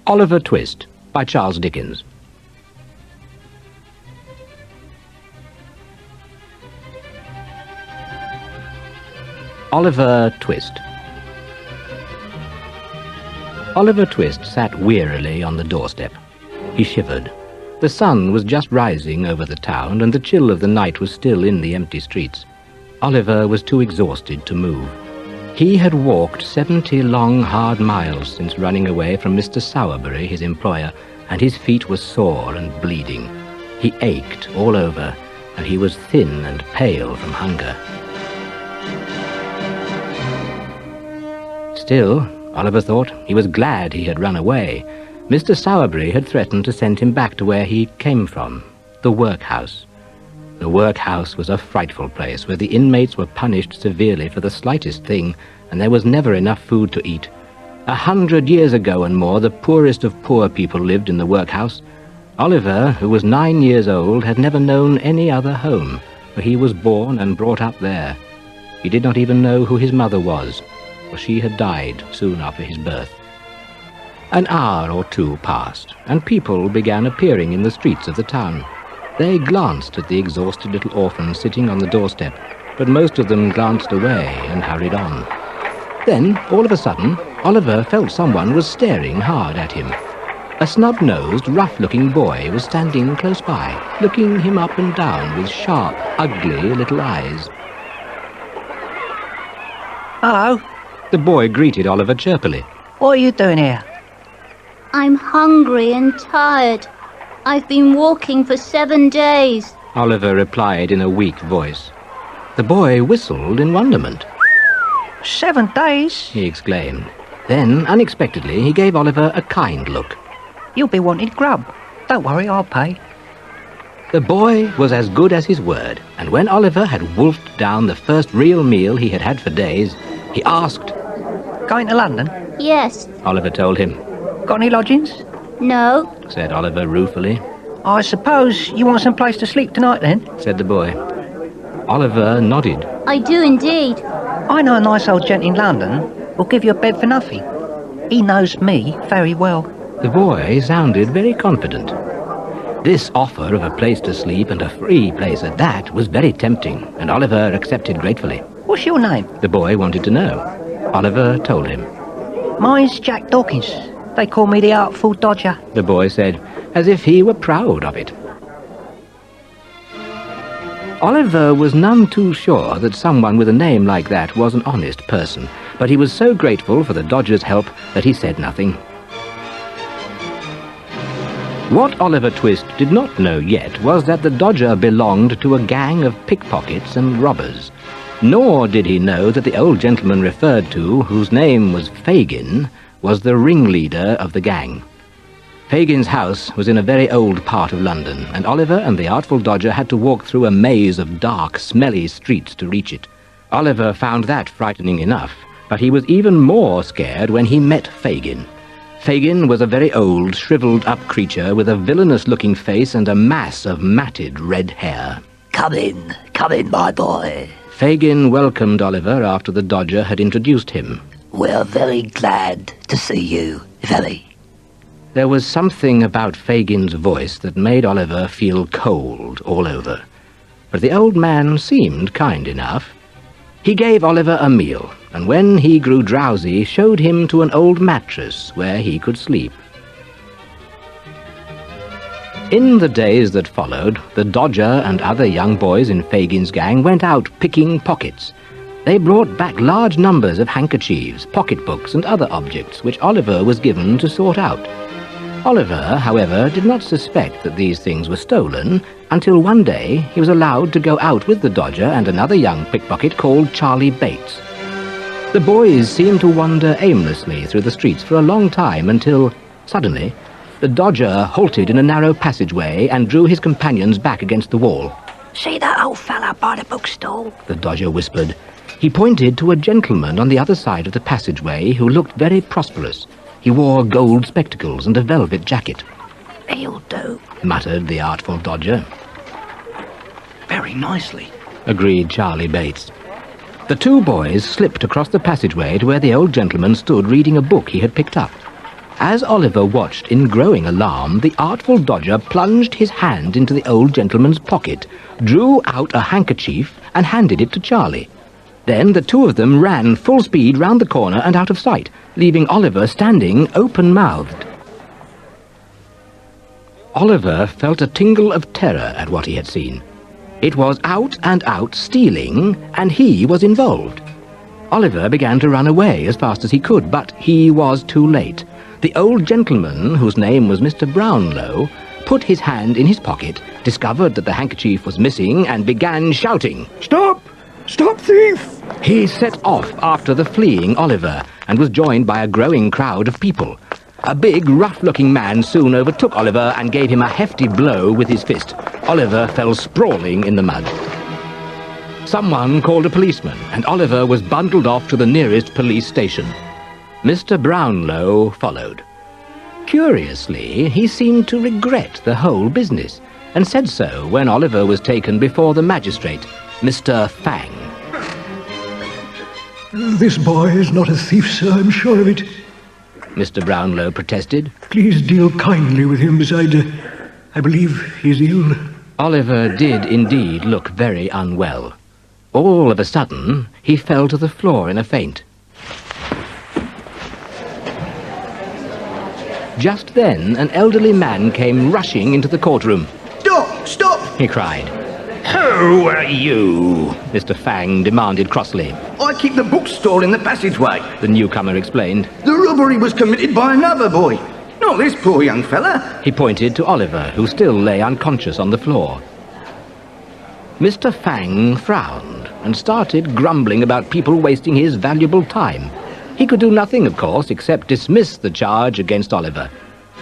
Oliver Twist by Charles Dickens. Oliver Twist. Oliver Twist sat wearily on the doorstep. He shivered. The sun was just rising over the town, and the chill of the night was still in the empty streets. Oliver was too exhausted to move. He had walked 70 long, hard miles since running away from Mr. Sowerberry, his employer, and his feet were sore and bleeding. He ached all over, and he was thin and pale from hunger. Still, Oliver thought, he was glad he had run away. Mr. Sowerberry had threatened to send him back to where he came from, the workhouse. The workhouse was a frightful place where the inmates were punished severely for the slightest thing, and there was never enough food to eat. 100 years ago and more, the poorest of poor people lived in the workhouse. Oliver, who was 9 years old, had never known any other home, for he was born and brought up there. He did not even know who his mother was, for she had died soon after his birth. An hour or two passed, and people began appearing in the streets of the town. They glanced at the exhausted little orphan sitting on the doorstep, but most of them glanced away and hurried on. Then, all of a sudden, Oliver felt someone was staring hard at him. A snub-nosed, rough-looking boy was standing close by, looking him up and down with sharp, ugly little eyes. Hello. The boy greeted Oliver chirpily. What are you doing here? I'm hungry and tired. I've been walking for 7 days. Oliver replied in a weak voice. The boy whistled in wonderment. 7 days? He exclaimed. Then, unexpectedly, he gave Oliver a kind look. You'll be wanting grub. Don't worry, I'll pay. The boy was as good as his word, and when Oliver had wolfed down the first real meal he had had for days, he asked, Going to London? Yes. Oliver told him. Got any lodgings? No. Said Oliver ruefully. I suppose you want some place to sleep tonight then? Said the boy. Oliver nodded. I do indeed. I know a nice old gent in London who'll give you a bed for nothing. He knows me very well. The boy sounded very confident. This offer of a place to sleep, and a free place at that, was very tempting, and Oliver accepted gratefully. What's your name? The boy wanted to know. Oliver told him. Mine's Jack Dawkins. They call me the Artful Dodger. The boy said, as if he were proud of it. Oliver was none too sure that someone with a name like that was an honest person, but he was so grateful for the Dodger's help that he said nothing. What Oliver Twist did not know yet was that the Dodger belonged to a gang of pickpockets and robbers. Nor did he know that the old gentleman referred to, whose name was Fagin, was the ringleader of the gang. Fagin's house was in a very old part of London, and Oliver and the Artful Dodger had to walk through a maze of dark, smelly streets to reach it. Oliver found that frightening enough, but he was even more scared when he met Fagin. Fagin was a very old, shriveled-up creature with a villainous-looking face and a mass of matted red hair. Come in, my boy. Fagin welcomed Oliver after the Dodger had introduced him. We're very glad to see you, very. There was something about Fagin's voice that made Oliver feel cold all over. But the old man seemed kind enough. He gave Oliver a meal, and when he grew drowsy, showed him to an old mattress where he could sleep. In the days that followed, the Dodger and other young boys in Fagin's gang went out picking pockets. They brought back large numbers of handkerchiefs, pocketbooks, and other objects which Oliver was given to sort out. Oliver, however, did not suspect that these things were stolen until one day he was allowed to go out with the Dodger and another young pickpocket called Charlie Bates. The boys seemed to wander aimlessly through the streets for a long time until, suddenly, the Dodger halted in a narrow passageway and drew his companions back against the wall. See that old fella by the bookstall? The Dodger whispered. He pointed to a gentleman on the other side of the passageway who looked very prosperous. He wore gold spectacles and a velvet jacket. He'll do, muttered the Artful Dodger. Very nicely, agreed Charlie Bates. The two boys slipped across the passageway to where the old gentleman stood reading a book he had picked up. As Oliver watched in growing alarm, the artful Dodger plunged his hand into the old gentleman's pocket, drew out a handkerchief and handed it to Charlie. Then the two of them ran full speed round the corner and out of sight, leaving Oliver standing open-mouthed. Oliver felt a tingle of terror at what he had seen. It was out and out stealing, and he was involved. Oliver began to run away as fast as he could, but he was too late. The old gentleman, whose name was Mr. Brownlow, put his hand in his pocket, discovered that the handkerchief was missing, and began shouting, "Stop! Stop, thief!" He set off after the fleeing Oliver, and was joined by a growing crowd of people. A big, rough-looking man soon overtook Oliver and gave him a hefty blow with his fist. Oliver fell sprawling in the mud. Someone called a policeman, and Oliver was bundled off to the nearest police station. Mr. Brownlow followed. Curiously, he seemed to regret the whole business, and said so when Oliver was taken before the magistrate, Mr. Fang. "This boy is not a thief, sir, I'm sure of it. Mr. Brownlow protested. Please deal kindly with him. Besides, I believe he's ill." Oliver did indeed look very unwell. All of a sudden, he fell to the floor in a faint. Just then, an elderly man came rushing into the courtroom. Stop! Stop! He cried. Who are you? Mr. Fang demanded crossly. I keep the bookstore in the passageway. The newcomer explained. The robbery was committed by another boy. Not this poor young fella. He pointed to Oliver, who still lay unconscious on the floor. Mr. Fang frowned and started grumbling about people wasting his valuable time. He could do nothing, of course, except dismiss the charge against Oliver.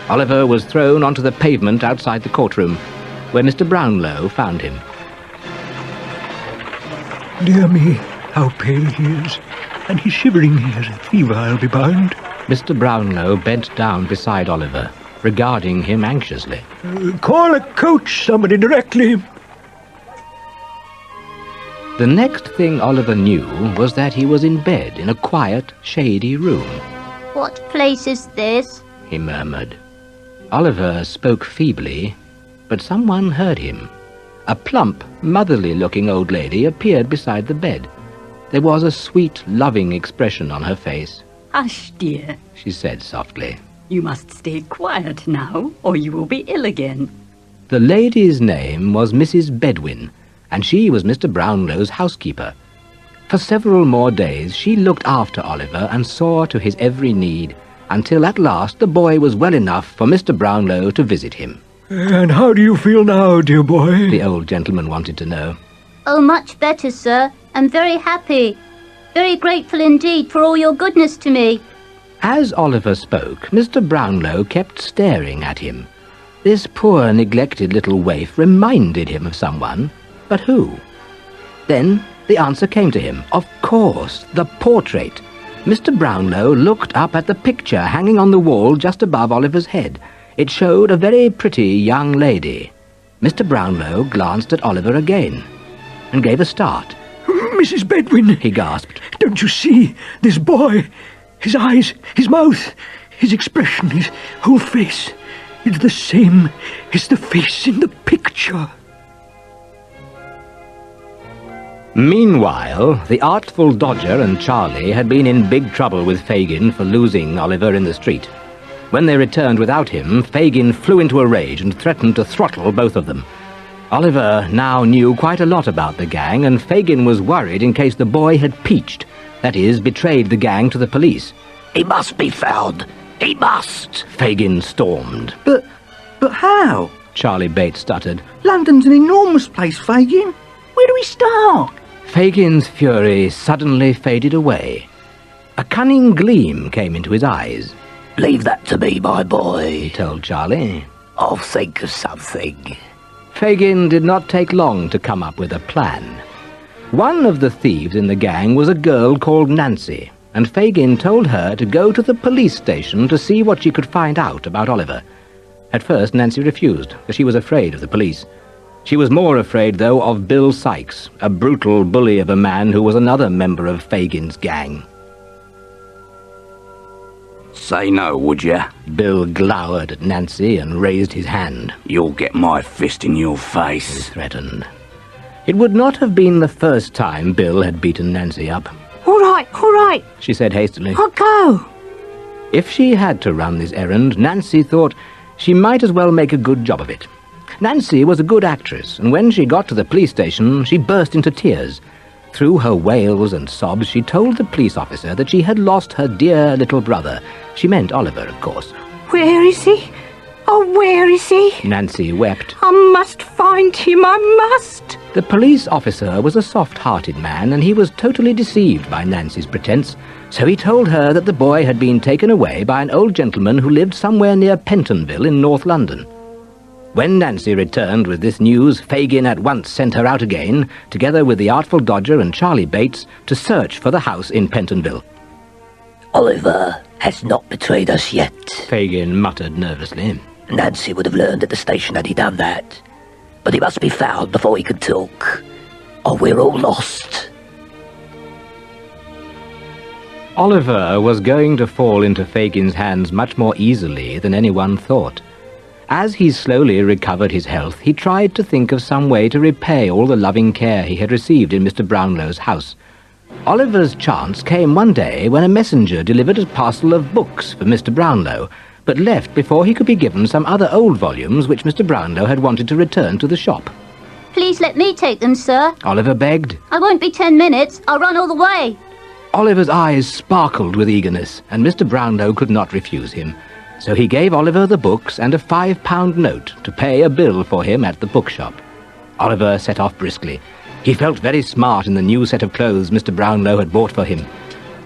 Oliver was thrown onto the pavement outside the courtroom, where Mr. Brownlow found him. Dear me, how pale he is. And he's shivering. He has a fever, I'll be bound. Mr. Brownlow bent down beside Oliver, regarding him anxiously. Call a coach, somebody, directly. The next thing Oliver knew was that he was in bed in a quiet, shady room. What place is this? He murmured. Oliver spoke feebly, but someone heard him. A plump, motherly-looking old lady appeared beside the bed. There was a sweet, loving expression on her face. "Hush, dear," She said softly. "you must stay quiet now, or you will be ill again." The lady's name was Mrs. Bedwin, and she was Mr. Brownlow's housekeeper. For several more days she looked after Oliver and saw to his every need, until at last the boy was well enough for Mr. Brownlow to visit him. And how do you feel now, dear boy? The old gentleman wanted to know. Oh, much better, sir. I'm very happy. Very grateful indeed for all your goodness to me. As Oliver spoke, Mr. Brownlow kept staring at him. This poor, neglected little waif reminded him of someone, but who? Then the answer came to him. Of course, the portrait. Mr. Brownlow looked up at the picture hanging on the wall just above Oliver's head. It showed a very pretty young lady. Mr. Brownlow glanced at Oliver again and gave a start. Mrs. Bedwin, He gasped. don't you see this boy? His eyes, his mouth, his expression, his whole face. It's the same as the face in the picture. Meanwhile, the artful Dodger and Charlie had been in big trouble with Fagin for losing Oliver in the street. When they returned without him, Fagin flew into a rage and threatened to throttle both of them. Oliver now knew quite a lot about the gang, and Fagin was worried in case the boy had peached, that is, betrayed the gang to the police. He must be found. He must. Fagin stormed. But how? Charlie Bates stuttered. London's an enormous place, Fagin. Where do we start? Fagin's fury suddenly faded away. A cunning gleam came into his eyes. Leave that to me, my boy. He told Charlie. I'll think of something. Fagin did not take long to come up with a plan. One of the thieves in the gang was a girl called Nancy, and Fagin told her to go to the police station to see what she could find out about Oliver. At first, Nancy refused, for she was afraid of the police. She was more afraid, though, of Bill Sykes, a brutal bully of a man who was another member of Fagin's gang. Say no, would ya? Bill glowered at Nancy and raised his hand. You'll get my fist in your He face. threatened. It would not have been the first time Bill had beaten Nancy up. All right, She said hastily. I'll go. If she had to run this errand, Nancy thought she might as well make a good job of it. Nancy was a good actress, and when she got to the police station, she burst into tears. Through her wails and sobs, she told the police officer that she had lost her dear little brother. She meant Oliver, of course. Where is he? Oh, where is he? Nancy wept. I must find him, I must. The police officer was a soft-hearted man, and he was totally deceived by Nancy's pretense, so he told her that the boy had been taken away by an old gentleman who lived somewhere near Pentonville in North London. When Nancy returned with this news, Fagin at once sent her out again, together with the Artful Dodger and Charlie Bates, to search for the house in Pentonville. Oliver has not betrayed us yet. Fagin muttered nervously. Nancy would have learned at the station had he done that. But he must be found before he can talk, or we're all lost. Oliver was going to fall into Fagin's hands much more easily than anyone thought. As he slowly recovered his health, he tried to think of some way to repay all the loving care he had received in Mr. Brownlow's house. Oliver's chance came one day when a messenger delivered a parcel of books for Mr. Brownlow, but left before he could be given some other old volumes which Mr. Brownlow had wanted to return to the shop. Please let me take them, sir. Oliver begged. I won't be 10 minutes. I'll run all the way. Oliver's eyes sparkled with eagerness, and Mr. Brownlow could not refuse him. So he gave Oliver the books and a £5 note to pay a bill for him at the bookshop. Oliver set off briskly. He felt very smart in the new set of clothes Mr. Brownlow had bought for him.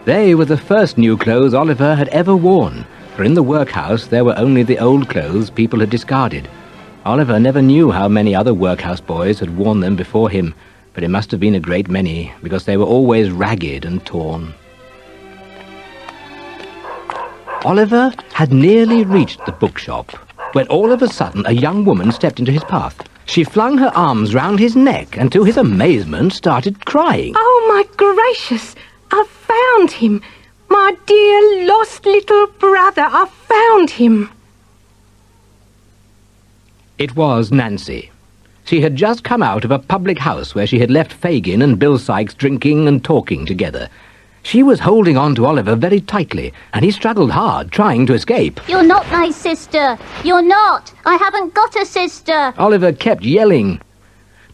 They were the first new clothes Oliver had ever worn, for in the workhouse there were only the old clothes people had discarded. Oliver never knew how many other workhouse boys had worn them before him, but it must have been a great many, because they were always ragged and torn. Oliver had nearly reached the bookshop when all of a sudden a young woman stepped into his path. She flung her arms round his neck and, to his amazement, started crying. Oh, my gracious, I've found him. My dear lost little brother, I've found him. It was Nancy. She had just come out of a public house where she had left Fagin and Bill Sikes drinking and talking together. She was holding on to Oliver very tightly, and he struggled hard, trying to escape. You're not my sister. You're not. I haven't got a sister. Oliver kept yelling.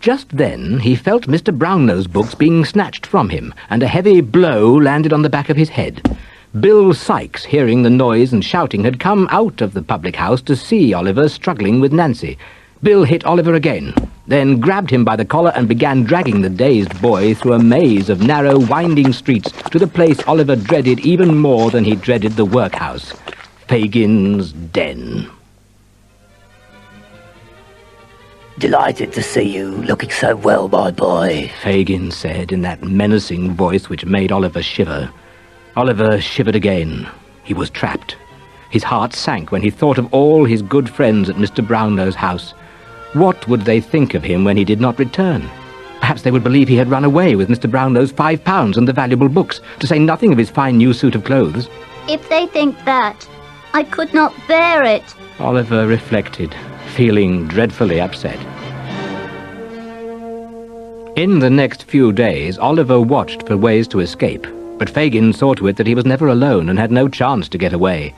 Just then, he felt Mr. Brownlow's books being snatched from him, and a heavy blow landed on the back of his head. Bill Sikes, hearing the noise and shouting, had come out of the public house to see Oliver struggling with Nancy. Bill hit Oliver again, then grabbed him by the collar and began dragging the dazed boy through a maze of narrow, winding streets to the place Oliver dreaded even more than he dreaded the workhouse, Fagin's den. Delighted to see you, looking so well, my boy. Fagin said in that menacing voice which made Oliver shiver. Oliver shivered again. He was trapped. His heart sank when he thought of all his good friends at Mr. Brownlow's house. What would they think of him when he did not return? Perhaps they would believe he had run away with Mr. Brownlow's £5 and the valuable books, to say nothing of his fine new suit of clothes. If they think that, I could not bear it. Oliver reflected, feeling dreadfully upset. In the next few days, Oliver watched for ways to escape, but Fagin saw to it that he was never alone and had no chance to get away.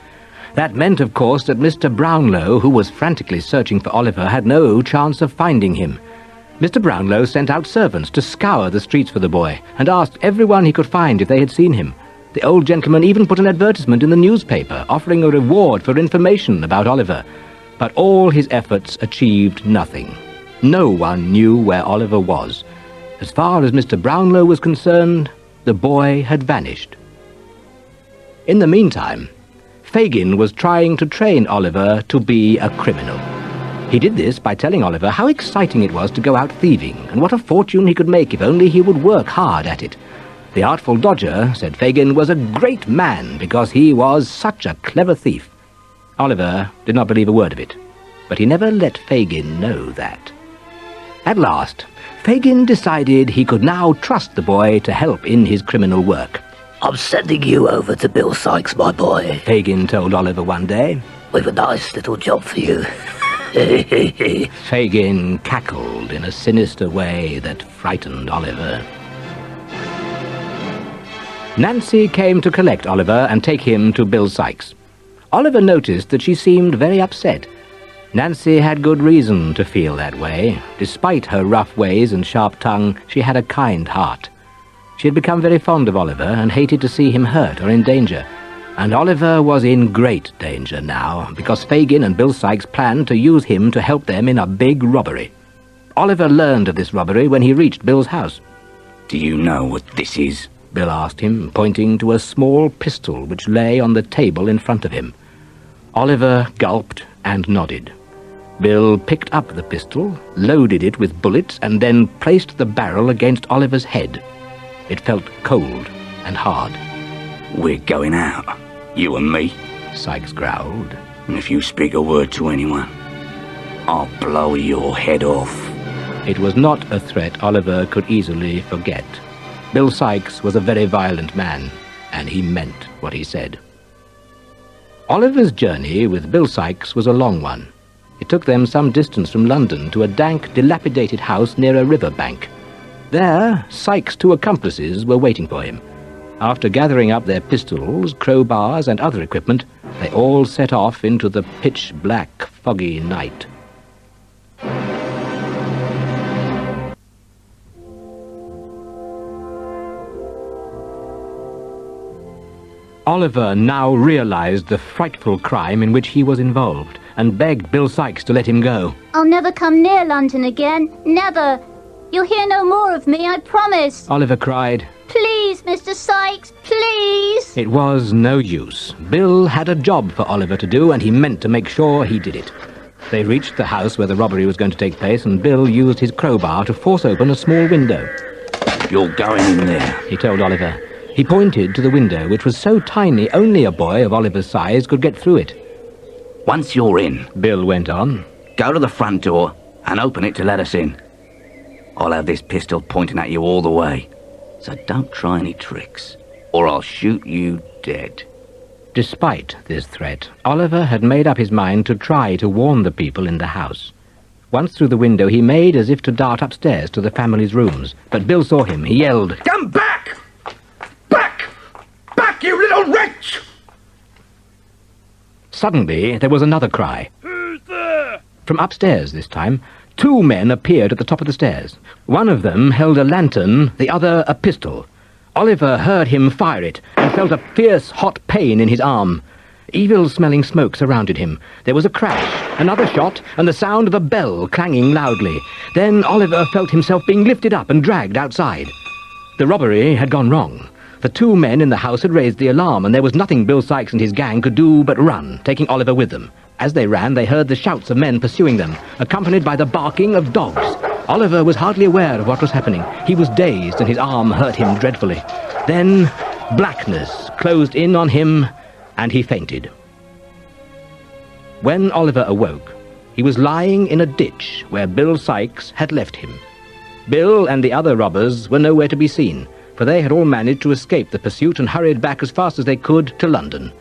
That meant, of course, that Mr. Brownlow, who was frantically searching for Oliver, had no chance of finding him. Mr. Brownlow sent out servants to scour the streets for the boy, and asked everyone he could find if they had seen him. The old gentleman even put an advertisement in the newspaper, offering a reward for information about Oliver. But all his efforts achieved nothing. No one knew where Oliver was. As far as Mr. Brownlow was concerned, the boy had vanished. In the meantime, Fagin was trying to train Oliver to be a criminal. He did this by telling Oliver how exciting it was to go out thieving, and what a fortune he could make if only he would work hard at it. The Artful Dodger, said Fagin, was a great man because he was such a clever thief. Oliver did not believe a word of it, but he never let Fagin know that. At last, Fagin decided he could now trust the boy to help in his criminal work. I'm sending you over to Bill Sykes, my boy. Fagin told Oliver one day. We've a nice little job for you. Fagin cackled in a sinister way that frightened Oliver. Nancy came to collect Oliver and take him to Bill Sykes. Oliver noticed that she seemed very upset. Nancy had good reason to feel that way. Despite her rough ways and sharp tongue, she had a kind heart. She had become very fond of Oliver and hated to see him hurt or in danger. And Oliver was in great danger now, because Fagin and Bill Sykes planned to use him to help them in a big robbery. Oliver learned of this robbery when he reached Bill's house. Do you know what this is? Bill asked him, pointing to a small pistol which lay on the table in front of him. Oliver gulped and nodded. Bill picked up the pistol, loaded it with bullets, and then placed the barrel against Oliver's head. It felt cold and hard. We're going out, you and me. Sykes growled. And if you speak a word to anyone, I'll blow your head off. It was not a threat Oliver could easily forget. Bill Sykes was a very violent man, and he meant what he said. Oliver's journey with Bill Sykes was a long one. It took them some distance from London to a dank, dilapidated house near a river bank. There, Sykes' two accomplices were waiting for him. After gathering up their pistols, crowbars, and other equipment, they all set off into the pitch-black, foggy night. Oliver now realized the frightful crime in which he was involved, and begged Bill Sykes to let him go. I'll never come near London again. Never. You'll hear no more of me, I promise. Oliver cried. Please, Mr. Sykes, please. It was no use. Bill had a job for Oliver to do, and he meant to make sure he did it. They reached the house where the robbery was going to take place, and Bill used his crowbar to force open a small window. You're going in there, he told Oliver. He pointed to the window, which was so tiny only a boy of Oliver's size could get through it. Once you're in, Bill went on, go to the front door and open it to let us in. I'll have this pistol pointing at you all the way, so don't try any tricks, or I'll shoot you dead. Despite this threat, Oliver had made up his mind to try to warn the people in the house. Once through the window, he made as if to dart upstairs to the family's rooms, but Bill saw him. He yelled, Come back! Back! Back, you little wretch! Suddenly, there was another cry. Who's there? From upstairs this time, two men appeared at the top of the stairs. One of them held a lantern, the other a pistol. Oliver heard him fire it and felt a fierce, hot pain in his arm. Evil-smelling smoke surrounded him. There was a crash, another shot, and the sound of a bell clanging loudly. Then Oliver felt himself being lifted up and dragged outside. The robbery had gone wrong. The two men in the house had raised the alarm, and there was nothing Bill Sykes and his gang could do but run, taking Oliver with them. As they ran, they heard the shouts of men pursuing them, accompanied by the barking of dogs. Oliver was hardly aware of what was happening. He was dazed, and his arm hurt him dreadfully. Then blackness closed in on him, and he fainted. When Oliver awoke, he was lying in a ditch where Bill Sykes had left him. Bill and the other robbers were nowhere to be seen, for they had all managed to escape the pursuit and hurried back as fast as they could to London.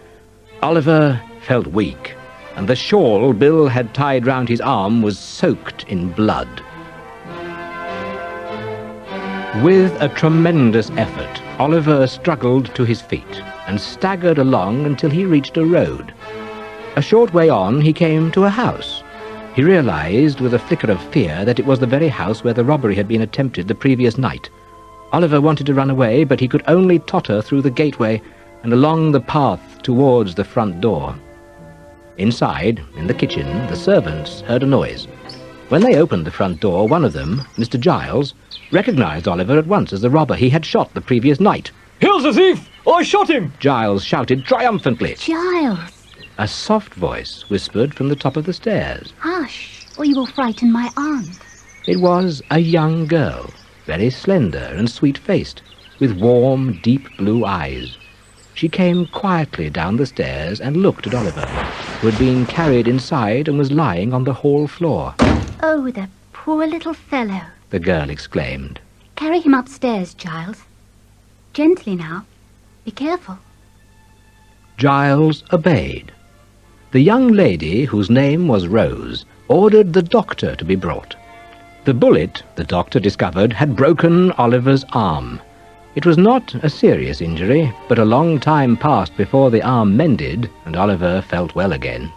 Oliver felt weak, and the shawl Bill had tied round his arm was soaked in blood. With a tremendous effort, Oliver struggled to his feet and staggered along until he reached a road. A short way on, he came to a house. He realized with a flicker of fear that it was the very house where the robbery had been attempted the previous night. Oliver wanted to run away, but he could only totter through the gateway and along the path towards the front door. Inside, in the kitchen, the servants heard a noise. When they opened the front door, one of them, Mr. Giles, recognized Oliver at once as the robber he had shot the previous night. Here's the thief! I shot him! Giles shouted triumphantly. Giles, A soft voice whispered from the top of the stairs. hush, or you will frighten my aunt. It was a young girl, very slender and sweet-faced, with warm, deep blue eyes. She came quietly down the stairs and looked at Oliver, who had been carried inside and was lying on the hall floor. Oh, the poor little fellow. The girl exclaimed. Carry him upstairs, Giles. Gently now. Be careful. Giles obeyed. The young lady, whose name was Rose, ordered the doctor to be brought. The bullet, the doctor discovered, had broken Oliver's arm. It was not a serious injury, but a long time passed before the arm mended, and Oliver felt well again.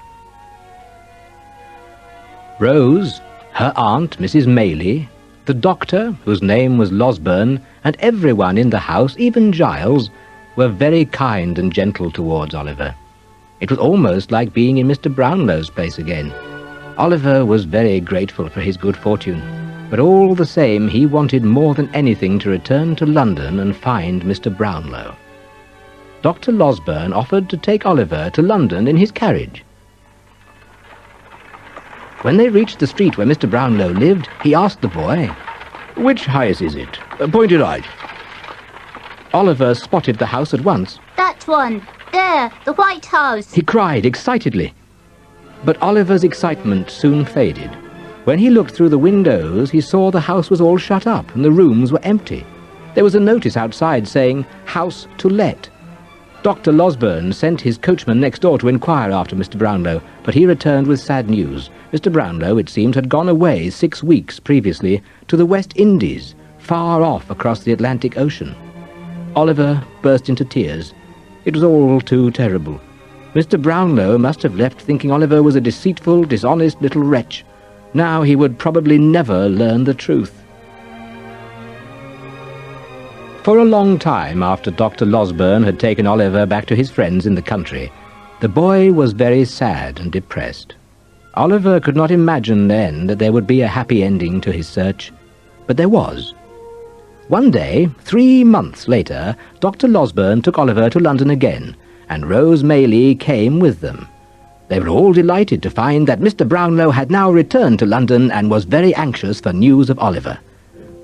Rose, her aunt, Mrs. Maylie, the doctor, whose name was Losberne, and everyone in the house, even Giles, were very kind and gentle towards Oliver. It was almost like being in Mr. Brownlow's place again. Oliver was very grateful for his good fortune, but all the same he wanted more than anything to return to London and find Mr. Brownlow. Dr. Losberne offered to take Oliver to London in his carriage. When they reached the street where Mr. Brownlow lived, he asked the boy, "Which house is it? Point it out." Oliver spotted the house at once. That one. There, the White House. He cried excitedly. But Oliver's excitement soon faded. When he looked through the windows, he saw the house was all shut up and the rooms were empty. There was a notice outside saying, "House to let." Dr. Losberne sent his coachman next door to inquire after Mr. Brownlow, but he returned with sad news. Mr. Brownlow, it seems, had gone away 6 weeks previously to the West Indies, far off across the Atlantic Ocean. Oliver burst into tears. It was all too terrible. Mr. Brownlow must have left thinking Oliver was a deceitful, dishonest little wretch. Now he would probably never learn the truth. For a long time after Dr. Losberne had taken Oliver back to his friends in the country, the boy was very sad and depressed. Oliver could not imagine then that there would be a happy ending to his search, but there was. One day, 3 months later, Dr. Losberne took Oliver to London again, and Rose Maylie came with them. They were all delighted to find that Mr. Brownlow had now returned to London and was very anxious for news of Oliver.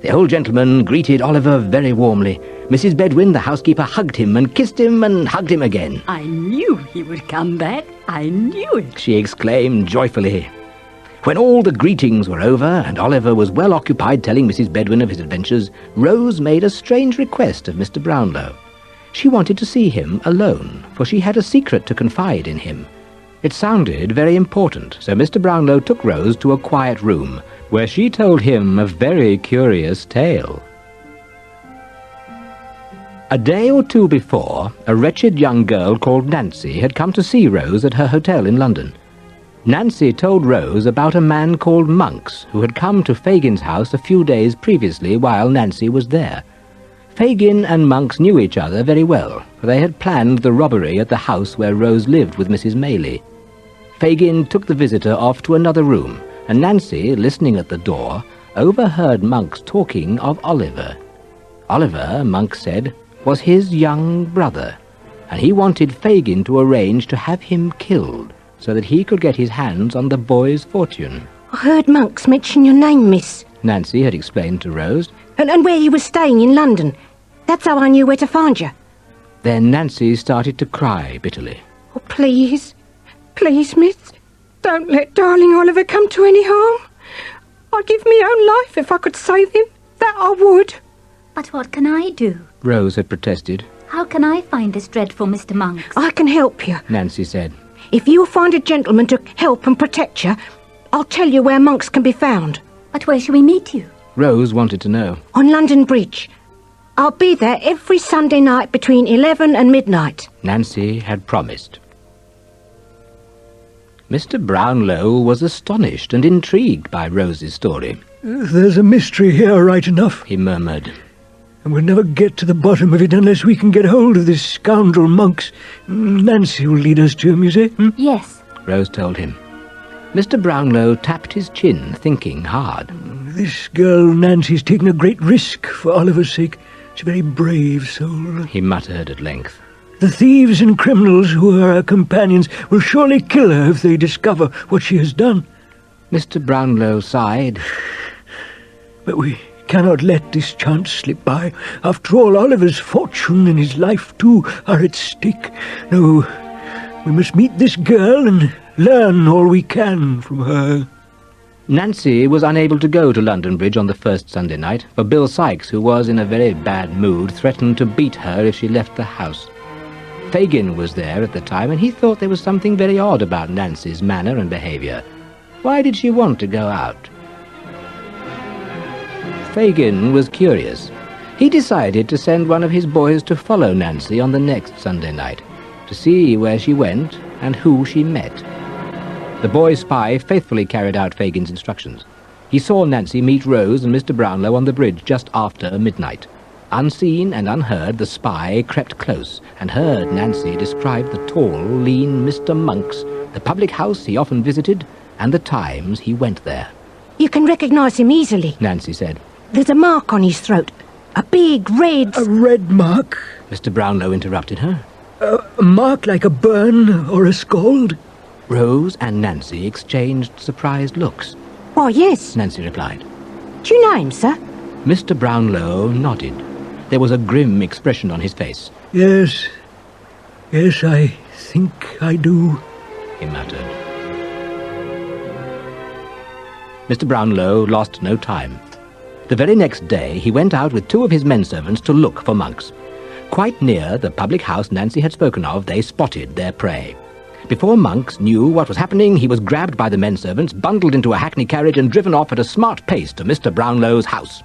The old gentleman greeted Oliver very warmly. Mrs. Bedwin, the housekeeper, hugged him and kissed him and hugged him again. I knew he would come back. I knew it, she exclaimed joyfully. When all the greetings were over and Oliver was well occupied telling Mrs. Bedwin of his adventures, Rose made a strange request of Mr. Brownlow. She wanted to see him alone, for she had a secret to confide in him. It sounded very important, so Mr. Brownlow took Rose to a quiet room, where she told him a very curious tale. A day or two before, a wretched young girl called Nancy had come to see Rose at her hotel in London. Nancy told Rose about a man called Monks who had come to Fagin's house a few days previously while Nancy was there. Fagin and Monks knew each other very well, for they had planned the robbery at the house where Rose lived with Mrs. Maylie. Fagin took the visitor off to another room, and Nancy, listening at the door, overheard Monks talking of Oliver. Oliver, Monks said, was his young brother, and he wanted Fagin to arrange to have him killed so that he could get his hands on the boy's fortune. I heard Monks mention your name, miss. Nancy had explained to Rose. And where you were staying in London. That's how I knew where to find you. Then Nancy started to cry bitterly. Oh, please. Please, miss. Don't let darling Oliver come to any harm. I'd give my own life if I could save him. That I would. But what can I do? Rose had protested. How can I find this dreadful Mr. Monks? I can help you, Nancy said. If you'll find a gentleman to help and protect you, I'll tell you where Monks can be found. But where shall we meet you? Rose wanted to know. On London Bridge. I'll be there every Sunday night between 11 and midnight. Nancy had promised. Mr. Brownlow was astonished and intrigued by Rose's story. There's a mystery here right enough, he murmured. And we'll never get to the bottom of it unless we can get hold of this scoundrel Monks. Nancy will lead us to him, you say? Yes, Rose told him. Mr. Brownlow tapped his chin, thinking hard. This girl Nancy's taken a great risk for Oliver's sake. She's a very brave soul, he muttered at length. The thieves and criminals who are her companions will surely kill her if they discover what she has done. Mr. Brownlow sighed. But we cannot let this chance slip by. After all, Oliver's fortune and his life, too, are at stake. No, we must meet this girl and learn all we can from her. Nancy was unable to go to London Bridge on the first Sunday night, for Bill Sykes, who was in a very bad mood, threatened to beat her if she left the house. Fagin was there at the time, and he thought there was something very odd about Nancy's manner and behaviour. Why did she want to go out? Fagin was curious. He decided to send one of his boys to follow Nancy on the next Sunday night, to see where she went and who she met. The boy spy faithfully carried out Fagin's instructions. He saw Nancy meet Rose and Mr. Brownlow on the bridge just after midnight. Unseen and unheard, the spy crept close and heard Nancy describe the tall, lean Mr. Monk's, the public house he often visited, and the times he went there. You can recognise him easily, Nancy said. There's a mark on his throat. A big red... A red mark? Mr. Brownlow interrupted her. A mark like a burn or a scald? Rose and Nancy exchanged surprised looks. Why, yes, Nancy replied. Do you know him, sir? Mr. Brownlow nodded. There was a grim expression on his face. Yes, I think I do, he muttered. Mr. Brownlow lost no time. The very next day he went out with two of his men-servants to look for Monks. Quite near the public house Nancy had spoken of, they spotted their prey. Before Monks knew what was happening, he was grabbed by the men-servants, bundled into a hackney carriage and driven off at a smart pace to Mr. Brownlow's house.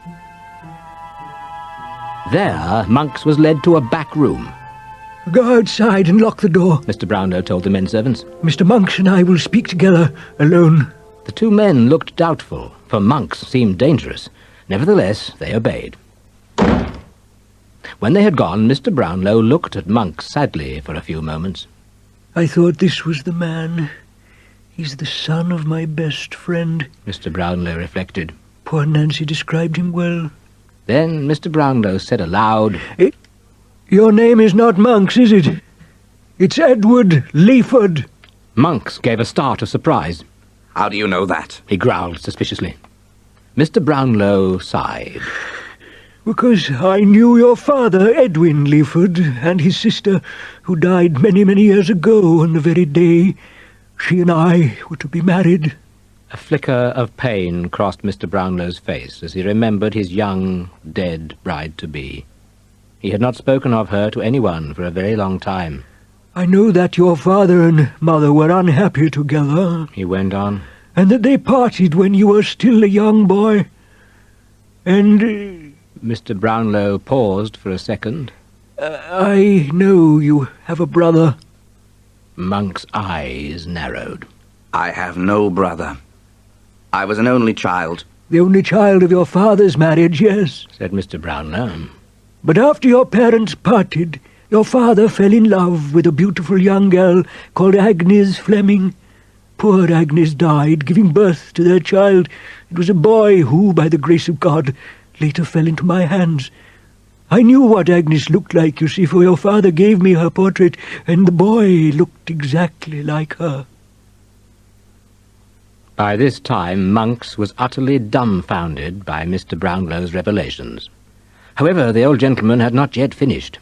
There, Monks was led to a back room. Go outside and lock the door, Mr. Brownlow told the men-servants. Mr. Monks and I will speak together, alone. The two men looked doubtful, for Monks seemed dangerous. Nevertheless, they obeyed. When they had gone, Mr. Brownlow looked at Monks sadly for a few moments. I thought this was the man. He's the son of my best friend, Mr. Brownlow reflected. Poor Nancy described him well. Then Mr. Brownlow said aloud, Your name is not Monks, is it? It's Edward Leaford. Monks gave a start of surprise. How do you know that? He growled suspiciously. Mr. Brownlow sighed. Because I knew your father, Edwin Leaford, and his sister, who died many, many years ago on the very day she and I were to be married. A flicker of pain crossed Mr. Brownlow's face as he remembered his young, dead bride-to-be. He had not spoken of her to anyone for a very long time. I know that your father and mother were unhappy together, he went on, and that they parted when you were still a young boy. And... Mr. Brownlow paused for a second. I know you have a brother. Monk's eyes narrowed. I have no brother. I was an only child. The only child of your father's marriage, yes, said Mr. Brownlow. But after your parents parted, your father fell in love with a beautiful young girl called Agnes Fleming. Poor Agnes died, giving birth to their child. It was a boy who, by the grace of God, later fell into my hands. I knew what Agnes looked like, you see, for your father gave me her portrait, and the boy looked exactly like her. By this time, Monks was utterly dumbfounded by Mr. Brownlow's revelations. However, the old gentleman had not yet finished.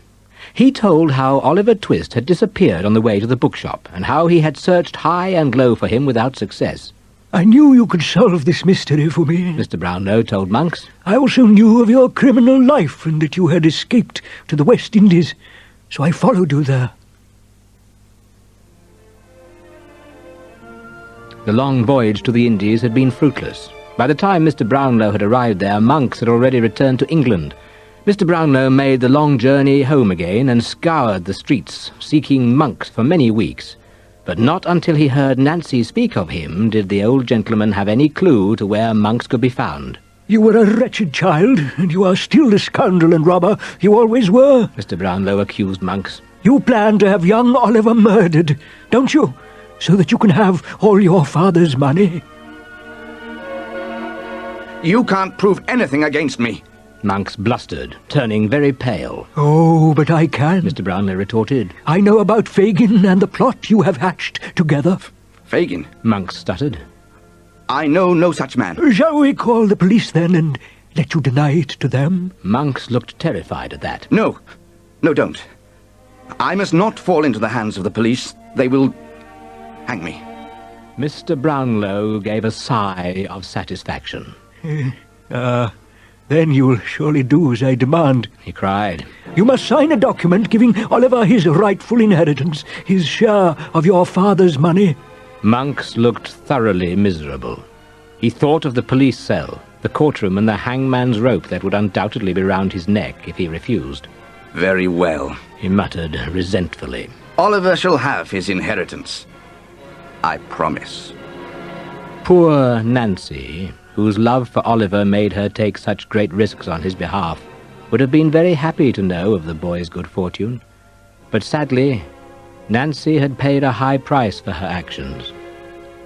He told how Oliver Twist had disappeared on the way to the bookshop, and how he had searched high and low for him without success. I knew you could solve this mystery for me, Mr. Brownlow told Monks. I also knew of your criminal life, and that you had escaped to the West Indies, so I followed you there. The long voyage to the Indies had been fruitless. By the time Mr. Brownlow had arrived there, Monks had already returned to England. Mr. Brownlow made the long journey home again and scoured the streets, seeking Monks for many weeks. But not until he heard Nancy speak of him did the old gentleman have any clue to where Monks could be found. You were a wretched child, and you are still the scoundrel and robber you always were, Mr. Brownlow accused Monks. You plan to have young Oliver murdered, don't you? So that you can have all your father's money. You can't prove anything against me. Monks blustered, turning very pale. Oh, but I can, Mr. Brownlow retorted. I know about Fagin and the plot you have hatched together. Fagin? Monks stuttered. I know no such man. Shall we call the police then and let you deny it to them? Monks looked terrified at that. No, don't. I must not fall into the hands of the police. They will hang me. Mr. Brownlow gave a sigh of satisfaction. Then you'll surely do as I demand, he cried. You must sign a document giving Oliver his rightful inheritance, his share of your father's money. Monks looked thoroughly miserable. He thought of the police cell, the courtroom, and the hangman's rope that would undoubtedly be round his neck if he refused. Very well, he muttered resentfully. Oliver shall have his inheritance. I promise. Poor Nancy, whose love for Oliver made her take such great risks on his behalf, would have been very happy to know of the boy's good fortune. But sadly, Nancy had paid a high price for her actions.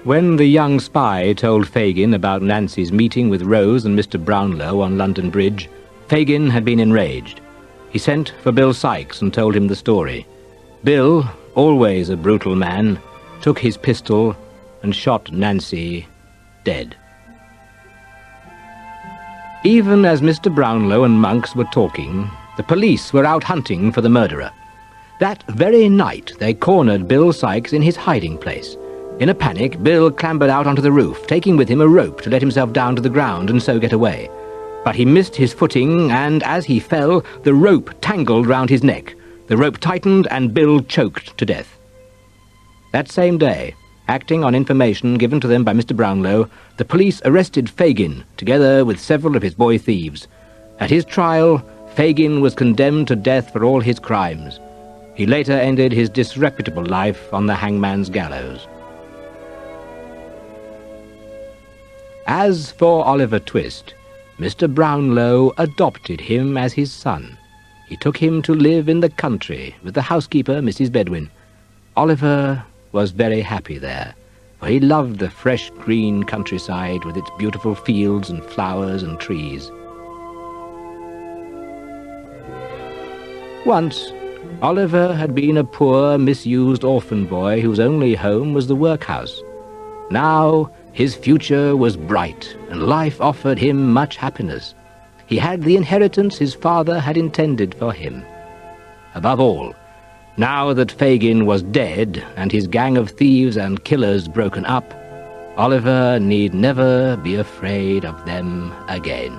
When the young spy told Fagin about Nancy's meeting with Rose and Mr. Brownlow on London Bridge, Fagin had been enraged. He sent for Bill Sikes and told him the story. Bill, always a brutal man, took his pistol and shot Nancy dead. Even as Mr. Brownlow and Monks were talking, the police were out hunting for the murderer. That very night they cornered Bill Sikes in his hiding place. In a panic, Bill clambered out onto the roof, taking with him a rope to let himself down to the ground and so get away. But he missed his footing, and as he fell, the rope tangled round his neck. The rope tightened, and Bill choked to death. That same day, acting on information given to them by Mr. Brownlow, the police arrested Fagin, together with several of his boy thieves. At his trial, Fagin was condemned to death for all his crimes. He later ended his disreputable life on the hangman's gallows. As for Oliver Twist, Mr. Brownlow adopted him as his son. He took him to live in the country with the housekeeper, Mrs. Bedwin. Oliver was very happy there, for he loved the fresh green countryside with its beautiful fields and flowers and trees. Once, Oliver had been a poor, misused orphan boy whose only home was the workhouse. Now his future was bright, and life offered him much happiness. He had the inheritance his father had intended for him. Above all, now that Fagin was dead and his gang of thieves and killers broken up, Oliver need never be afraid of them again.